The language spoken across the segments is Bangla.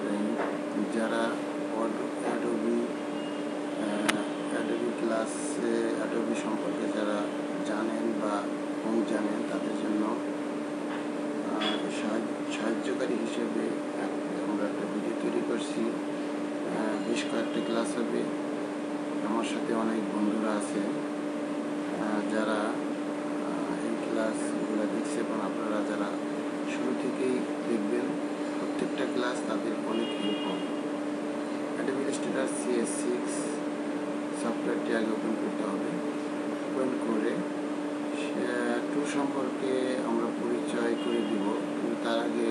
রহিম। যারা অ্যাডোবি ক্লাসে অ্যাডোবি সম্পর্কে যারা জানেন বা কম জানেন তাদের জন্য সাহায্যকারী হিসেবে আমরা একটা ভিডিও তৈরি করছি। বেশ কয়েকটা ক্লাস হবে। আমার সাথে অনেক বন্ধুরা আছে যারা এই ক্লাসগুলো দেখছে এবং আপনারা যারা শুরু থেকেই দেখবেন প্রত্যেকটা ক্লাস তাদের অনেক হেল্প হবে। অ্যাডোবি ইলাস্ট্রেটর CS6 সফটওয়্যারটি আগে ওপেন করতে হবে। ওপেন করে টুল সম্পর্কে আমরা পরিচয় করে দিব, কিন্তু তার আগে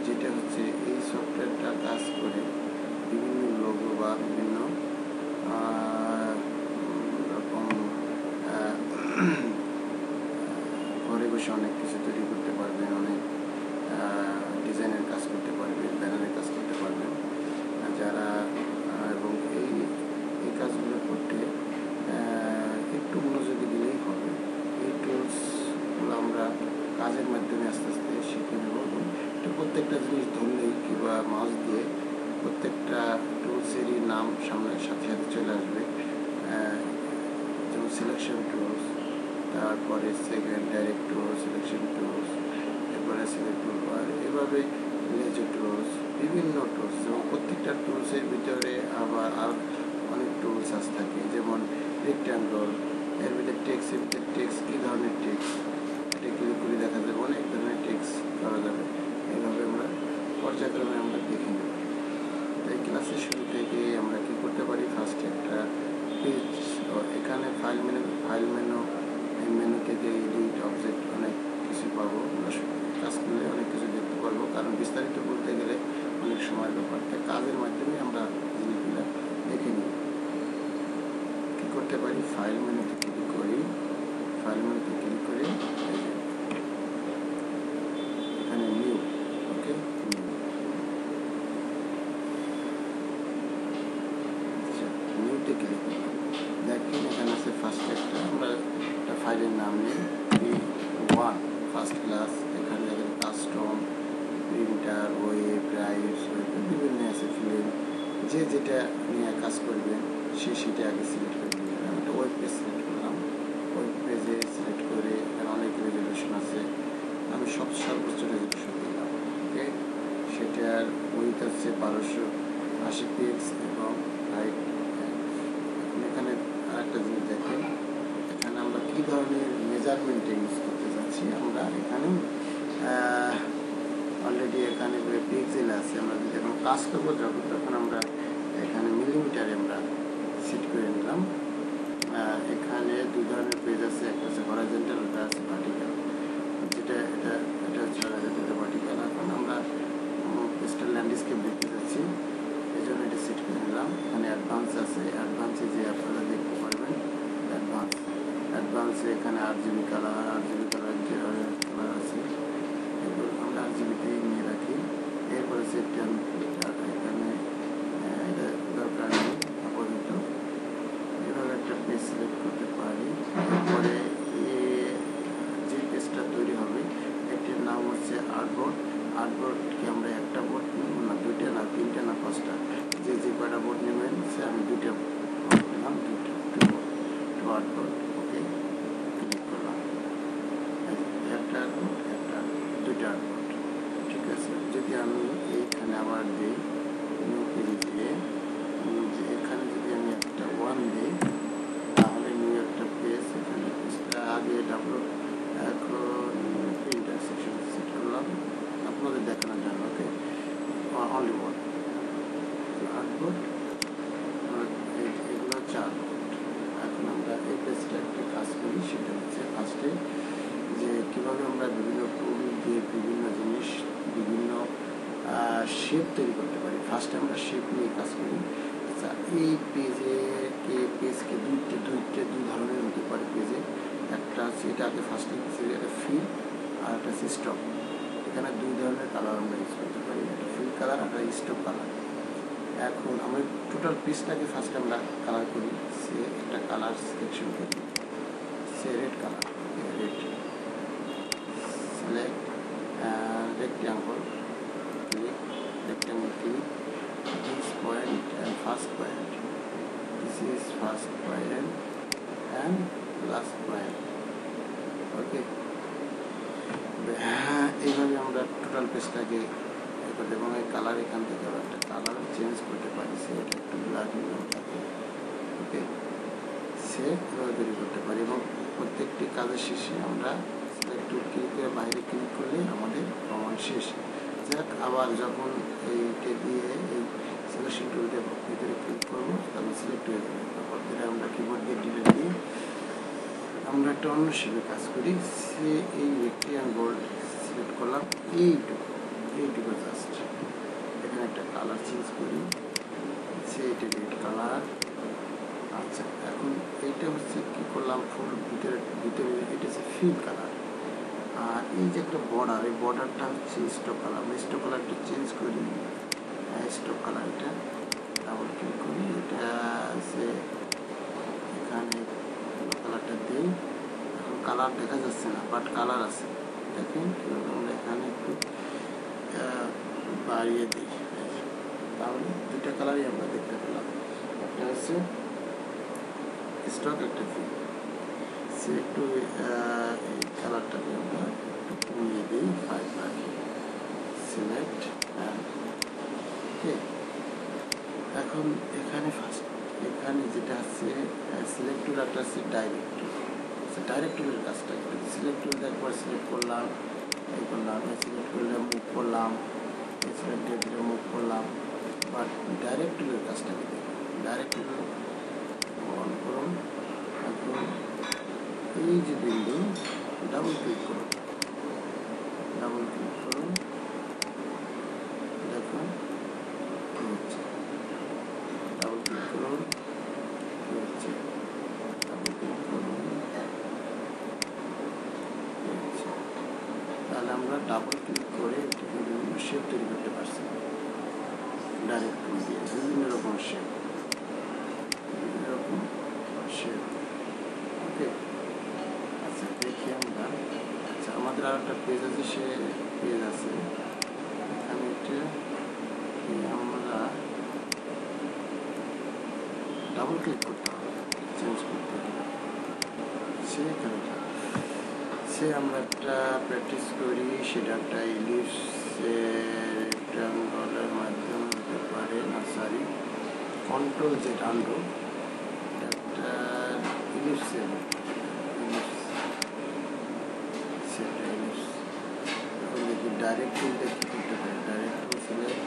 যেটা হচ্ছে এই সফটওয়্যারটা কাজ করে বিভিন্ন লোগো বা বিভিন্ন রকম ঘরে বসে অনেক কিছু তৈরি করতে পারবেন, অনেক ডিজাইনের কাজ করতে পারবেন, ব্যানারের কাজ করতে পারবেন যারা, এবং এই কাজগুলো করতে একটু মনোযোগী দিলেই হবে। এই টুলসগুলো আমরা কাজের মাধ্যমে আস্তে আস্তে শিখে নেব। এটা প্রত্যেকটা জিনিস ধরলেই কিংবা মাউস দিয়ে প্রত্যেকটা টুলসেরই নাম সামনে সাথে সাথে চলে আসবে। যেমন সিলেকশন টুলস, তারপরে second direct tools, selection tools, এরপরে সিলেক্ট টুল বার, এভাবে লেজার টুলস, বিভিন্ন টুলস, এবং প্রত্যেকটা টুলসের ভিতরে আবার আর অনেক টুলস থাকে। যেমন রেক্ট্যাঙ্গল, এর ভিতরে টেক্সট, এর ভিতরে টেক্সট কী ধরনের টেক্সট, এটা ক্লিক করে দেখা যাবে অনেক ধরনের টেক্সট করা যাবে। এইভাবে আমরা পর্যায়ক্রমে আমরা দেখে নেব। এই ক্লাসের শুরু থেকে আমরা কী করতে পারি, ফার্স্টে একটা পেজ, এখানে ফাইল মেনু, এই মেনু থেকে এডিট, অবজেক্ট অনেক কিছু পাবো। আমরা কাজ করলে অনেক কিছু দেখতে পারবো, কারণ বিস্তারিত বলতে গেলে অনেক সময় ব্যাপার। তাই কাজের মাধ্যমে আমরা জিনিসগুলো দেখে নিই। কী করতে পারি, ফাইল মেনুতে ক্লিক করি, ফাইল মেনুতে ক্লিক করে এখানে নিউ, ওকে, নিউতে ক্লিক করলাম। দেখেন এখানে আছে ফার্স্ট আমরা একটা ফাইলের নাম নিই P1 ফার্স্ট ক্লাস। এখানে দেখেন কাস্টম, প্রিন্টার, ওয়েব, রাইট, বিভিন্ন আছে ফিল্ম, যে যেটা নিয়ে কাজ করবেন সেটা আগে সিলেক্ট করে নেবেন। আমি একটা ওয়েব পেজ সিলেক্ট করলাম। ওয়েব পেজে সিলেক্ট করে এখানে অনেক রেজলিউশন আছে, আমি সর্বোচ্চ রেজলিউশন দিলাম, ওকে। সেটার উইথ আছে 1280 পিক্স এবং হাইট। এখানে আরেকটা জিনিস দেখেন, এখানে আমরা কী ধরনের মেজারমেন্ট ইউজ করতে যাচ্ছি। আমরা এখানে অলরেডি এখানে পিক্সেল আছে, আমরা যদি এখন কাজ করবো যখন তখন আমরা এখানে মিলিমিটারে আমরা সেট করে নিলাম। এখানে দুই ধরনের পেজ আছে, একটা হচ্ছে হরাইজন্টাল, একটা আছে ভার্টিক্যাল। এটা হচ্ছে হরাইজন্টাল, ভার্টিক্যাল। এখন আমরা পেজটার ল্যান্ডস্কেপ দেখতে যাচ্ছি, এই জন্য এটা সেট করে নিলাম। এখানে অ্যাডভান্স আছে, অ্যাডভান্সে যে আপনারা দেখতে পারবেন অ্যাডভান্সে এখানে RGB কালার যে কালার আছে এগুলো আমরা RGBতেই নিয়ে রাখি। এরপরে এখানে এটা দরকার নেই আপাতত। এভাবে একটা পেজ সিলেক্ট করতে পারি। এরপরে যে পেজটা তৈরি হবে একটির নাম হচ্ছে আর্টবোর্ড। আর্টবোর্ডকে আমরা একটা বোর্ড নেব না, দুইটা না, তিনটা না, পাঁচটা, যে কয়টা বোর্ড নেবেন সে আমি দুইটা বোর্ড নিলাম, টু আর্টবোর্ড, ওকে, ক্লিক করলাম। একটা আর্টবোর্ড, দুইটা আর্টবোর্ড, ঠিক আছে। যদি আমি এইখানে আবার দিই নিউ পেজ দিয়ে, এখানে যদি আমি একটা 1 দিই তাহলে নিউ একটা পেজ, এখানে পেজটা আগে ডাউনলোড, এখন প্রিন্টার সেকশন সেট করলাম আপনাদের দেখানোর জন্য, ওকে। অনলি ওয়ান আর্টবোর্ড, এগুলো হচ্ছে আর্টবোর্ড। এখন আমরা এই পেজটা একটা কাজ করি, সেটা হচ্ছে ফার্স্টে যে কীভাবে আমরা বিভিন্ন টুল দিয়ে বিভিন্ন জিনিস, বিভিন্ন শেপ তৈরি করতে পারি। ফার্স্টে আমরা শেপ নিয়ে কাজ করি। আচ্ছা, এই পেজকে দুই ধরনের হতে পারে পেজে। একটা হচ্ছে এটা আগে ফার্স্টে এটা ফিল, আর একটা হচ্ছে স্টক। এখানে দুই ধরনের কালার আমরা ইউজ করতে পারি, একটা ফিল কালার আর একটা স্টক কালার। এখন আমরা টোটাল পিসটাকে ফার্স্ট আমরা কালার করি। সে একটা কালার সিলেকশন করি, সে red colour, red, select rectangle, click, first point and last point. Okay, এইভাবে আমরা টোটাল পেজটাকে করতে, এবং এই কালার এখান থেকে একটা কালার চেঞ্জ করতে পারি, সে এটা একটু ব্ল্যাক থাকে। ওকে, সে এভাবে তৈরি করতে পারি, এবং প্রত্যেকটি কাজের শেষে আমরা সিলেক্ট টুল ক্লিক করে বাইরে ক্লিক করলে আমাদের কমান্ড শেষ। যাক, আবার যখন এইটা দিয়ে এই সিলেকশন টুলটা ভিতরে ক্লিক করবো তখন সিলেক্ট হয়ে যাবে। তারপর ধরে আমরা কিবোর্ড দিয়ে ডিলিট দিয়ে আমরা একটা অন্য শেপে কাজ করি। সে এই রেক্টিয়ান বোল্ড সিলেক্ট করলাম, এইটুকু জাস্ট এখানে একটা কালার চেঞ্জ করি, সে এটা রেড কালার। আচ্ছা, এখন এইটা হচ্ছে কী করলাম, ফুল ভিতরে এটা হচ্ছে ফিল কালার। আর এই যে একটা বর্ডার, এই বর্ডারটা হচ্ছে স্টক কালার। আমরা স্টক কালারটা চেঞ্জ করি, স্টক কালার এটা ডাবল ক্লিক করি, এটা আছে এখানে কালারটা দিই। এখন কালার দেখা যাচ্ছে না, বাট কালার আছে, দেখেন কীভাবে আমরা এখানে একটু বাড়িয়ে দিই, তাহলে দুইটা কালারই আমরা দেখতে পেলাম, একটা হচ্ছে স্টক, একটা ফিল। সে একটু এই কালারটাকে আমরা একটু কমিয়ে দিই, 5 রাখি, সিলেক্ট অ্যান্ড ওকে। এখন এখানে ফার্স্ট এখানে যেটা আছে সিলেক্ট টুল, একটা আছে ডাইরেক্ট টুল। ডাইরেক্ট টুলের কাজটা সিলেক্ট টুলটা একবার সিলেক্ট করলাম, এই করলাম, সিলেক্ট করলে মুভ করলাম, সিলেক্ট দিয়ে মুভ করলাম, বাট ডাইরেক্ট টুলের কাজটা কি দেখুন। ডাইরেক্ট টুল অন করুন, এখন এই যে বিন্দু ডাবল ক্লিক করুন, ডাবল ক্লিক করুন, দেখুন কি হচ্ছে, ডাবল ক্লিক করুন, কি হচ্ছে, ডাবল ক্লিক করুন, কি হচ্ছে। তাহলে আমরা ডাবল ক্লিক করে এটিকে বিভিন্ন শেপ তৈরি করতে পারছি, ডাইরেক্ট টুল দিয়ে বিভিন্ন রকম শেপ, ওকে। আচ্ছা, দেখি আমরা, আচ্ছা আমাদের আর একটা পেজ আছে, সে পেজ আছে এখানে, এটা আমরা ডাবল ক্লিক করতে হবে, চেঞ্জ করতে হবে, সেখানে সে আমরা একটা প্র্যাকটিস করি, সেটা একটা ইলিপস রেক্ট্যাঙ্গলের মাধ্যমে হতে পারে, না সরি কন্ট্রোল জেড আন্ডো, একটা ইলিপস, সেটা ইলিপস। এখন দেখি ডাইরেক্ট টুলটা কী করতে পারে, ডাইরেক্ট টুল সিলেক্ট,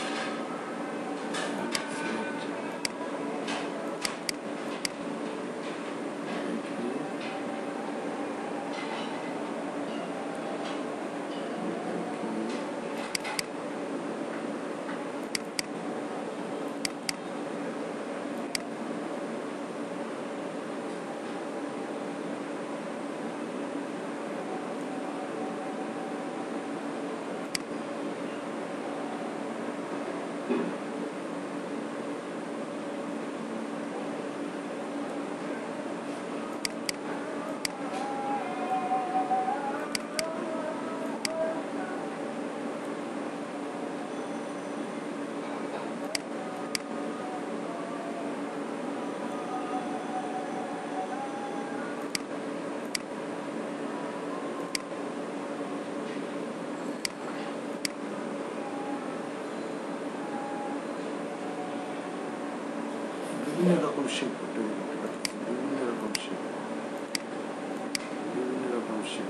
বিভিন্ন রকম শেপ তৈরি করতে পারতেছি, বিভিন্ন রকম শেপ, বিভিন্ন রকম শেপ।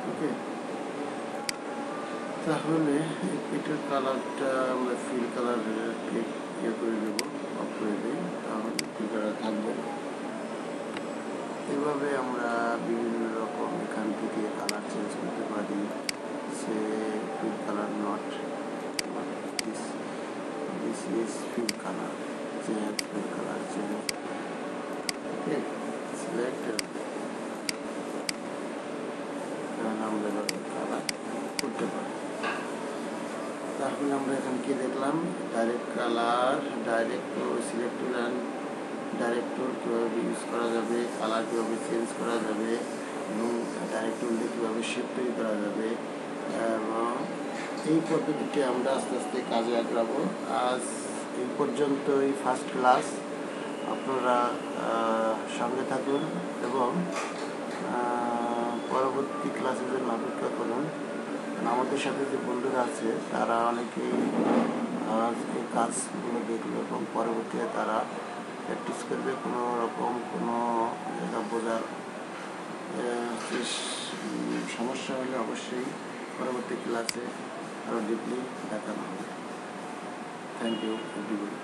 ওকে, তাহলে এটার কালারটা আমরা ফিল কালার ইয়ে করে দেবো, অফ করে দিই, তাহলে ফিল কালার থাকবে না। এভাবে আমরা বিভিন্ন রকম এখান থেকে কালার চেঞ্জ করতে পারি। সে fill colour not this is fill color, change fill color, change, okay, select আমরা কালার করতে পারি। তাহলে আমরা এখানে কি দেখলাম, direct colour, direct select tool and direct tool কীভাবে ইউজ করা যাবে, কালার কীভাবে চেঞ্জ করা যাবে, এবং ডাইরেক্ট টুল দিয়ে কীভাবে শেপ তৈরি করা যাবে, এবং এই পদ্ধতিটি আমরা আস্তে আস্তে কাজে লাগাবো। আজ এই পর্যন্তই ফার্স্ট ক্লাস। আপনারা সঙ্গে থাকুন এবং পরবর্তী ক্লাসের জন্য অপেক্ষা করুন। আমাদের সাথে যে বন্ধুরা আছে তারা অনেকেই এই কাজগুলো দেখলো এবং পরবর্তীতে তারা প্র্যাকটিস করবে। কোনো রকম কোনো জায়গা বোঝার সমস্যা হলে অবশ্যই পরবর্তী ক্লাসে আরও ডিপলি দেখানো হবে। Thank you everybody.